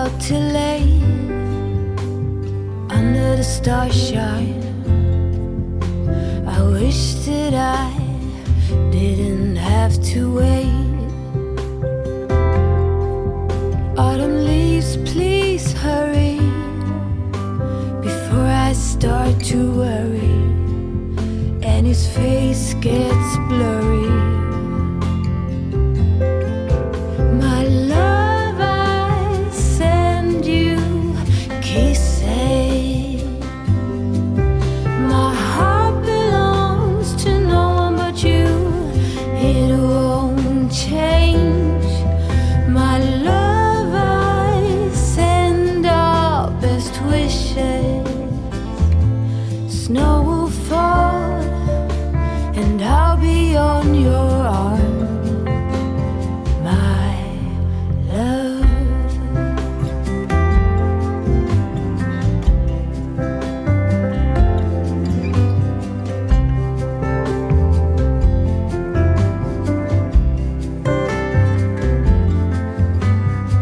out too late under the starshine. I wish that I didn't have to wait. Autumn leaves, please hurry before I start to worry and his face gets blurry. My love, I send you kisses. My heart belongs to no one but you. It won't change. My love, I send our best wishes. Snow will fall and I'll be on your arm. My love.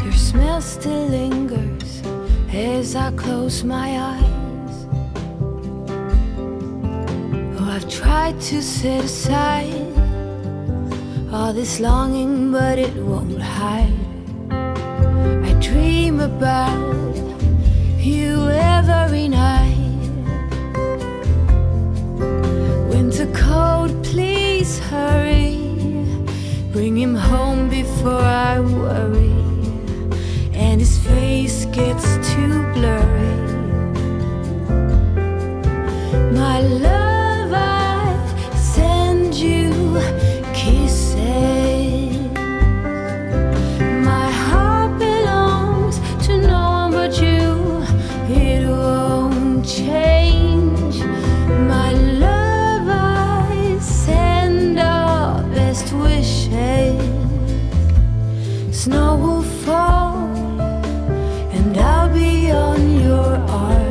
Your smell still lingers as I close my eyes. Oh, I've tried to set aside all this longing, but it won't hide. I dream about you every night. Winter cold, please hurry. Bring him home before I worry and his face gets too blurry. My love, I send you kisses. My heart belongs to no one but you. It won't change. My love, I send our best wishes. Snow will fall and I'll be on your arm.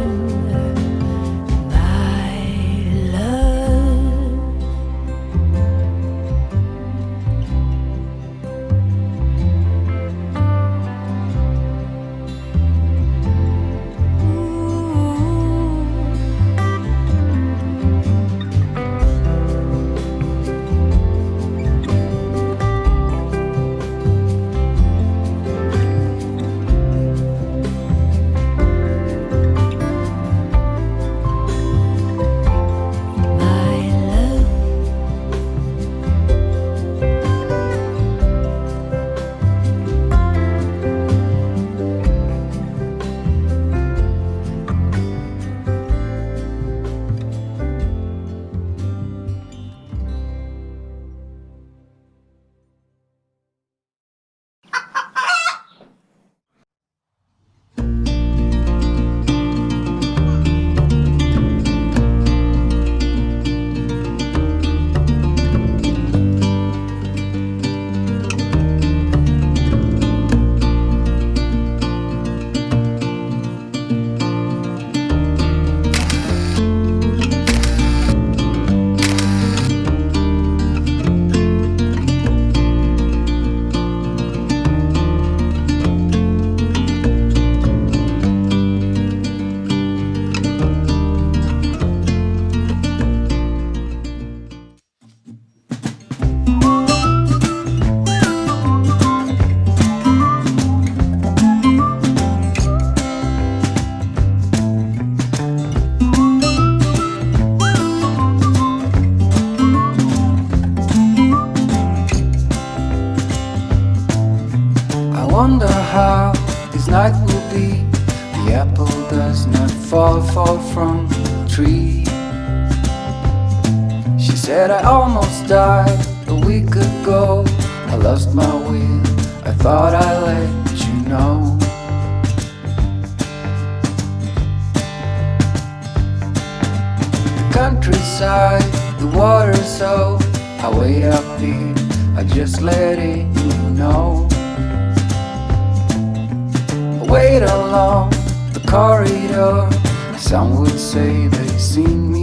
Wonder how this night will be. The apple does not fall far from the tree. She said I almost died a week ago. I lost my will, I thought I'd let you know. The countryside, the water so I wait up here, I just letting you know. Wait along the corridor. Some would say they've seen me